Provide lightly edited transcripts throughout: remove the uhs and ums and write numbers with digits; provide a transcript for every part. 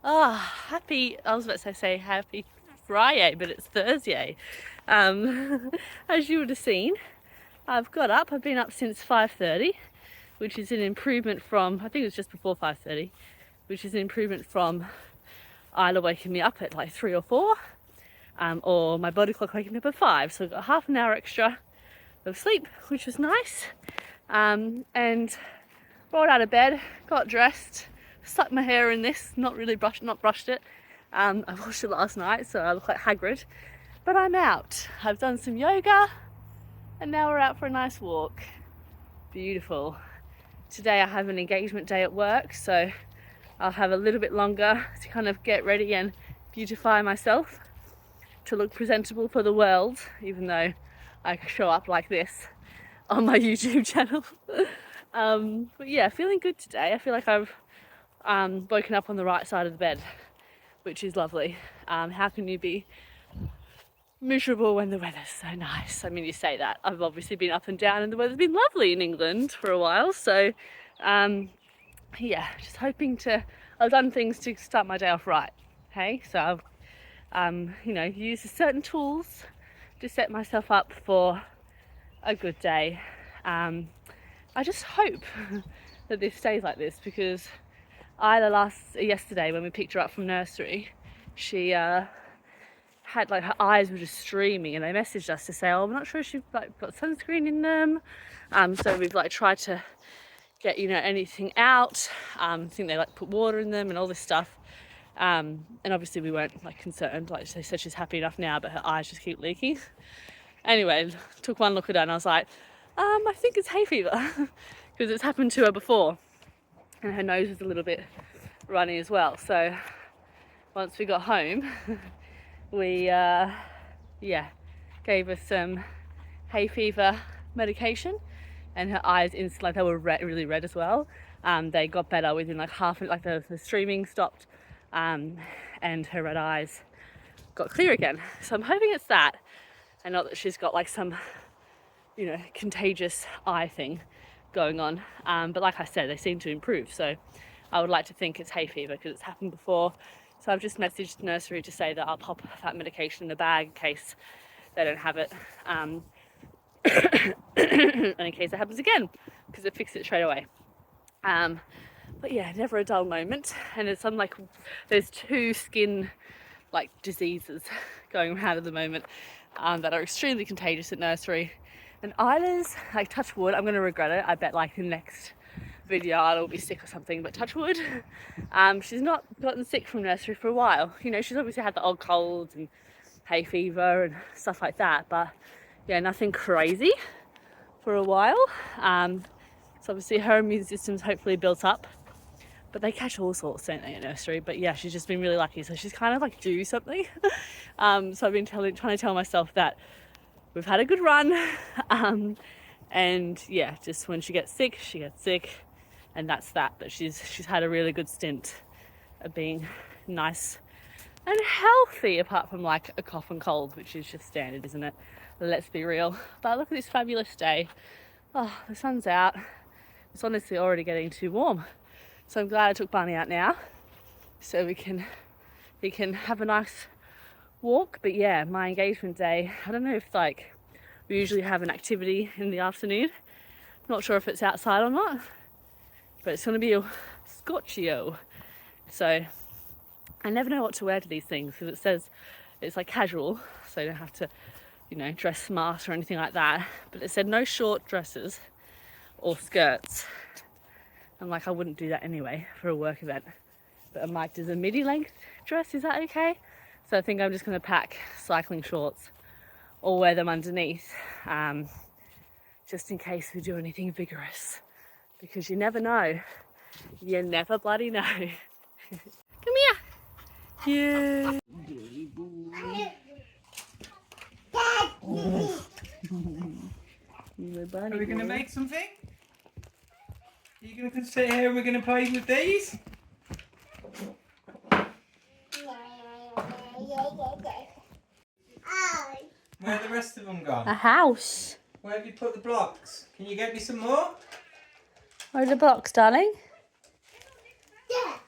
I was about to say happy Friday, but it's Thursday. As you would have seen, I've got up. I've been up since 5:30, which is an improvement from, I think it was just before 5:30, which is an improvement from Isla waking me up at like 3 or 4, or my body clock waking me up at 5. So I got half an hour extra of sleep, which was nice. And rolled out of bed, got dressed, stuck my hair in this, not brushed it. I washed it last night, so I look like Hagrid. But I'm out. I've done some yoga, and now we're out for a nice walk. Beautiful. Today I have an engagement day at work, so I'll have a little bit longer to kind of get ready and beautify myself to look presentable for the world, even though I show up like this on my YouTube channel. But yeah, feeling good today. I feel like I've woken up on the right side of the bed, which is lovely. How can you be miserable when the weather's so nice? I mean, you say that. I've obviously been up and down and the weather's been lovely in England for a while. So yeah, just hoping I've done things to start my day off right. Okay, so I've used certain tools to set myself up for a good day. I just hope that this stays like this, because yesterday when we picked her up from nursery, she had like her eyes were just streaming, and they messaged us to say, "Oh, I'm not sure if she's like got sunscreen in them." So we've like tried to get anything out. I think they like put water in them and all this stuff. And obviously we weren't like concerned. Like they said, she's happy enough now, but her eyes just keep leaking. Anyway, took one look at her and I was like, I think it's hay fever, because it's happened to her before, and her nose was a little bit runny as well. So once we got home, we gave her some hay fever medication, and her eyes instantly, they were really red as well. They got better within like the streaming stopped, and her red eyes got clear again. So I'm hoping it's that, and not that she's got like some contagious eye thing going on. But like I said, they seem to improve, so I would like to think it's hay fever, because it's happened before. So I've just messaged the nursery to say that I'll pop that medication in the bag in case they don't have it, and in case it happens again, because it fixed it straight away. But yeah, never a dull moment. And it's there's 2 skin like diseases going around at the moment that are extremely contagious at nursery. And Isla's, like, touch wood, I'm going to regret it. I bet like the next video I'll be sick or something, but touch wood. She's not gotten sick from nursery for a while. She's obviously had the odd colds and hay fever and stuff like that, but yeah, nothing crazy for a while. So obviously her immune system's hopefully built up, but they catch all sorts, don't they, at nursery? But yeah, she's just been really lucky, so she's kind of like due something. So I've been trying to tell myself that we've had a good run, and yeah, just when she gets sick, and that's that. But she's had a really good stint of being nice and healthy, apart from like a cough and cold, which is just standard, isn't it? Let's be real. But look at this fabulous day. Oh, the sun's out. It's honestly already getting too warm. So I'm glad I took Barney out now, so we can have a nice walk. But yeah, my engagement day, I don't know if like we usually have an activity in the afternoon. Not sure if it's outside or not, but it's going to be a scotchio. So I never know what to wear to these things, because it says it's like casual, so you don't have to dress smart or anything like that. But it said no short dresses or skirts. I'm like, I wouldn't do that anyway for a work event. But I'm like, does a midi length dress, is that okay? So I think I'm just going to pack cycling shorts or wear them underneath, just in case we do anything vigorous, because you never know. You never bloody know. Come here. Yeah. Are we going to make something? Are you going to sit here and we're going to play with these? Where are the rest of them gone? A house. Where have you put the blocks? Can you get me some more? Where are the blocks, darling? Yeah.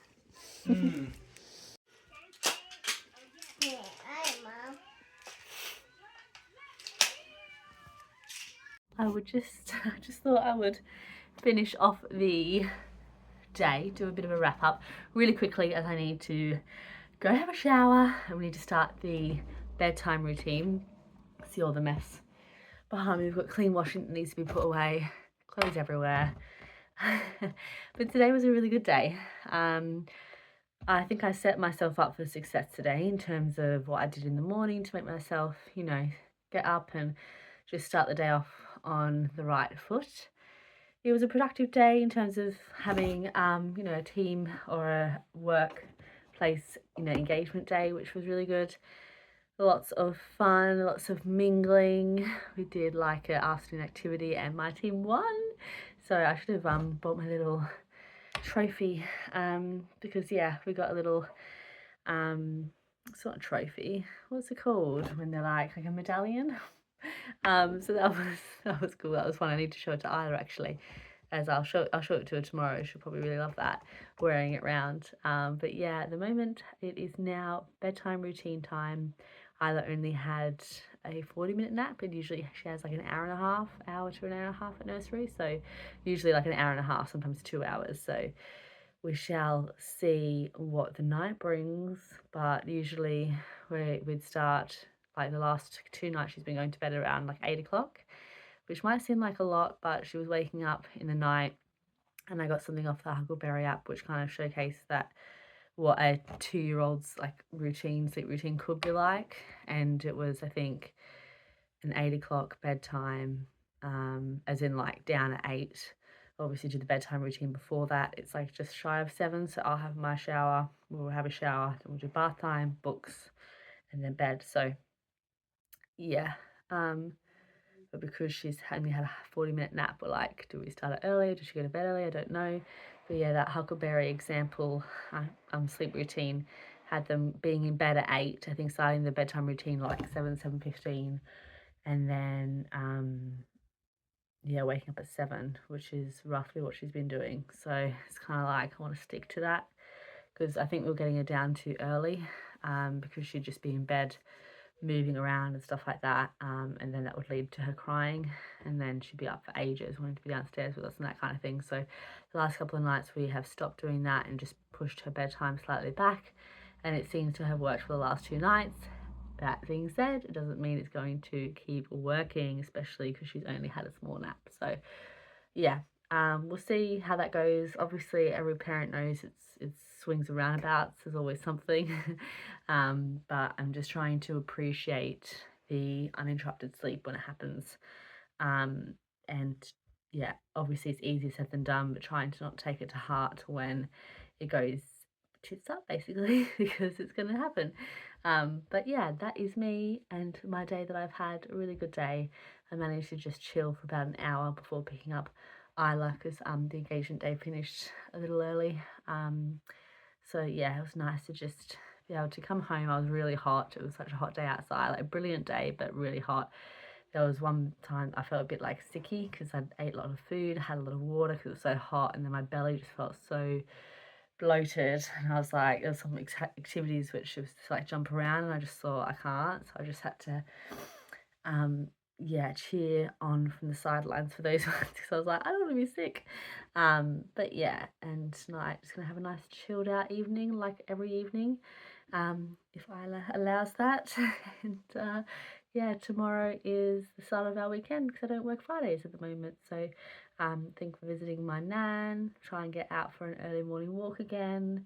I just thought I would finish off the day, do a bit of a wrap up really quickly, as I need to go have a shower and we need to start the bedtime routine. See all the mess behind me. We've got clean washing that needs to be put away, clothes everywhere. But today was a really good day. I think I set myself up for success today in terms of what I did in the morning to make myself, get up and just start the day off on the right foot. It was a productive day in terms of having, a team or a workplace, engagement day, which was really good. Lots of fun, lots of mingling. We did like an afternoon activity and my team won. So I should have bought my little trophy because we got a little it's not a trophy, what's it called when they're like a medallion. So that was cool. That was fun. I need to show it to Isla actually, as I'll show it to her tomorrow. She'll probably really love that, wearing it around. But yeah, at the moment it is now bedtime routine time. Isla only had a 40-minute nap, and usually she has like an hour to an hour and a half at nursery. So usually like an hour and a half, sometimes 2 hours. So we shall see what the night brings, but usually we'd start, like the last 2 nights she's been going to bed around like 8 o'clock, which might seem like a lot, but she was waking up in the night, and I got something off the Huckleberry app which kind of showcased that what a 2-year-old's like sleep routine could be like. And it was, I think, an 8 o'clock bedtime, as in like down at 8. Obviously do the bedtime routine before that. It's like just shy of 7, so I'll have my shower, we'll have a shower, then we'll do bath time, books, and then bed. So yeah, but because she's only had a 40-minute nap, we're like, do we start it earlier? Does she go to bed early? I don't know. But yeah, that Huckleberry example sleep routine had them being in bed at 8, I think, starting the bedtime routine like 7:15, and then waking up at 7, which is roughly what she's been doing. So it's kind of like I want to stick to that, because I think we're getting her down too early, because she'd just be in bed moving around and stuff like that, and then that would lead to her crying, and then she'd be up for ages wanting to be downstairs with us and that kind of thing. So the last couple of nights we have stopped doing that and just pushed her bedtime slightly back, and it seems to have worked for the last 2 nights. That being said, it doesn't mean it's going to keep working, especially because she's only had a small nap. So yeah, we'll see how that goes. Obviously every parent knows it's swings and roundabouts, there's always something. But I'm just trying to appreciate the uninterrupted sleep when it happens. And yeah, obviously it's easier said than done, but trying to not take it to heart when it goes tits up basically, because it's going to happen. But yeah, that is me and my day that I've had. A really good day. I managed to just chill for about an hour before picking up Isla, because the engagement day finished a little early. So yeah, it was nice to just be able to come home. I was really hot. It was such a hot day outside, like a brilliant day, but really hot. There was one time I felt a bit like sicky because I ate a lot of food, had a lot of water because it was so hot, and then my belly just felt so bloated, and I was like, there's some activities which was to like jump around, and I just thought I can't, so I just had to cheer on from the sidelines for those ones, because I was like, I don't want to be sick. But yeah, and tonight just gonna have a nice chilled out evening, like every evening, if Isla allows that. And tomorrow is the start of our weekend, because I don't work Fridays at the moment. So think for visiting my nan, try and get out for an early morning walk again,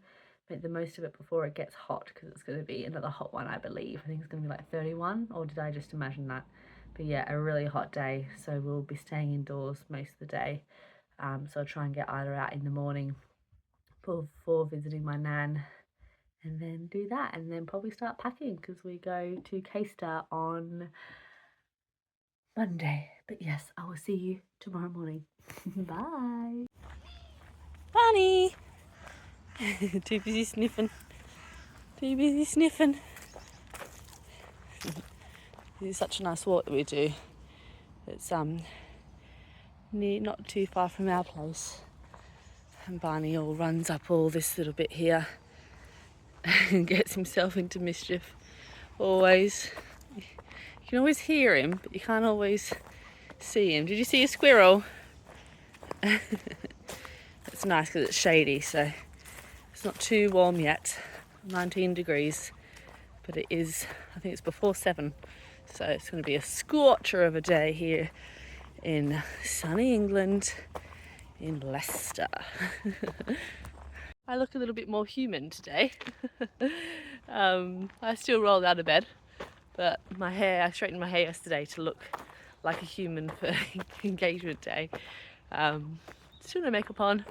make the most of it before it gets hot, because it's going to be another hot one, I believe. I think it's going to be like 31, or did I just imagine that? But yeah, a really hot day, so we'll be staying indoors most of the day. So I'll try and get Ida out in the morning before visiting my nan, and then do that, and then probably start packing, because we go to K-Star on Monday. But yes, I will see you tomorrow morning. Bye. Bunny! Too busy sniffing. Too busy sniffing. This is such a nice walk that we do. It's not too far from our place. And Barney all runs up all this little bit here and gets himself into mischief. Always. You can always hear him, but you can't always see him. Did you see a squirrel? It's nice because it's shady, so it's not too warm yet. 19 degrees, but it is, I think it's before 7, so it's going to be a scorcher of a day here in sunny England, in Leicester. I look a little bit more human today. I still rolled out of bed, but my hair, I straightened my hair yesterday to look like a human for engagement day. Still no makeup on,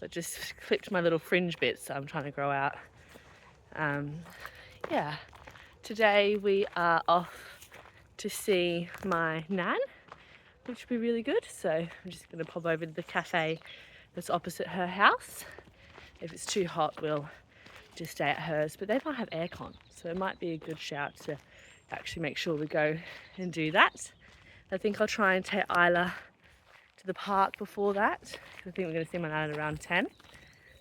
but just clipped my little fringe bits that I'm trying to grow out. Yeah, today we are off to see my nan, which will be really good. So I'm just going to pop over to the cafe that's opposite her house. If it's too hot, we'll just stay at hers, but they might have aircon, so it might be a good shout to actually make sure we go and do that. I think I'll try and take Isla to the park before that. I think we're going to see my nan around 10.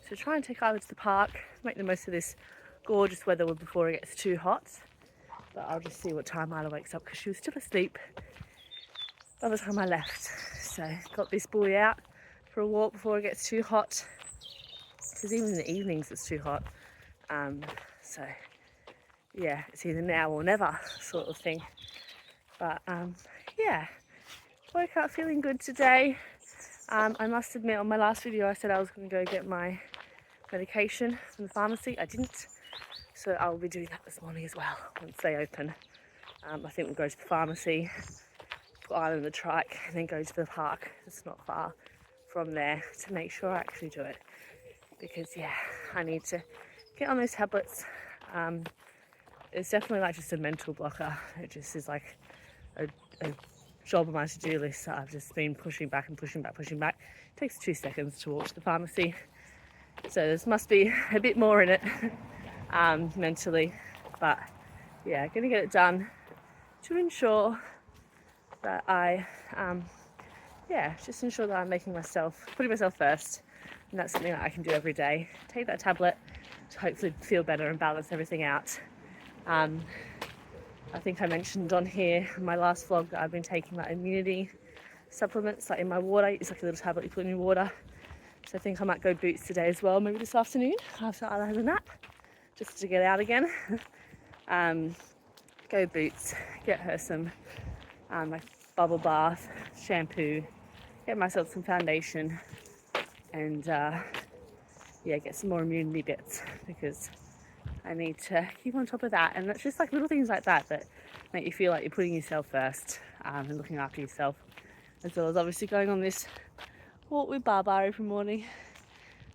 So try and take Isla to the park, make the most of this gorgeous weather before it gets too hot. But I'll just see what time Isla wakes up because she was still asleep by the time I left. So got this boy out for a walk before it gets too hot, because even in the evenings it's too hot. So yeah, it's either now or never sort of thing. But yeah, woke up feeling good today. I must admit, on my last video I said I was going to go get my medication from the pharmacy. I didn't, so I'll be doing that this morning as well once they open. I think we'll go to the pharmacy, put Isla in the trike, and then go to the park. It's not far from there, to make sure I actually do it, because yeah, I need to get on those tablets. It's definitely like just a mental blocker. It just is like a job on my to-do list that I've just been pushing back. It takes 2 seconds to walk to the pharmacy, so there must be a bit more in it mentally. But yeah, gonna get it done to ensure that I just ensure that I'm putting myself first, and that's something that I can do every day. Take that tablet to hopefully feel better and balance everything out. I think I mentioned on here in my last vlog that I've been taking like immunity supplements, like in my water. It's like a little tablet you put in your water. So I think I might go boots today as well, maybe this afternoon after Isla has a nap, just to get out again. Go boots, get her some like bubble bath, shampoo, get myself some foundation, and yeah, get some more immunity bits, because I need to keep on top of that. And it's just like little things like that that make you feel like you're putting yourself first, and looking after yourself, as well as obviously going on this walk with Baba every morning.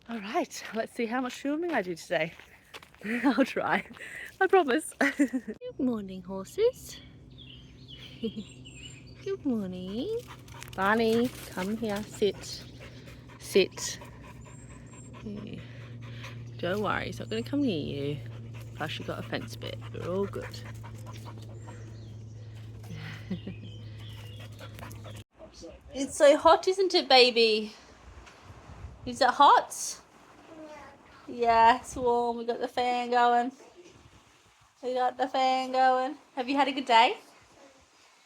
All right, let's see how much filming I do today. I'll try, I promise. Good morning, horses. Good morning. Barney, come here, sit. Here. Don't worry, he's not going to come near you. Plus you got a fence bit, we're all good. It's so hot, isn't it, baby? Is it hot? Yeah, it's warm. We got the fan going. Have you had a good day?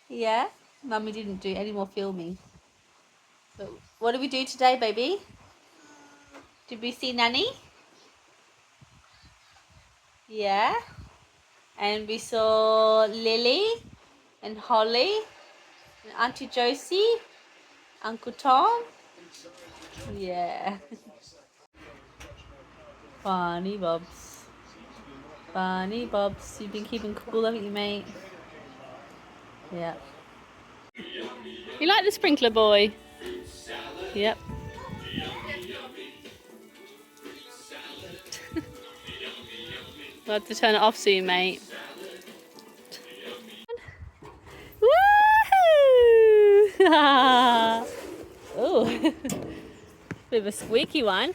Yeah? Mummy didn't do any more filming. But what did we do today, baby? Did we see Nanny? Yeah? And we saw Lily and Holly and Auntie Josie, Uncle Tom. Yeah. Barney Bobs. You've been keeping cool, haven't you, mate? Yeah. You like the sprinkler boy? Yep. We'll have to turn it off soon, mate. Woohoo! Oh, bit of a squeaky one.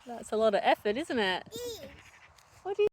That's a lot of effort, isn't it? What do you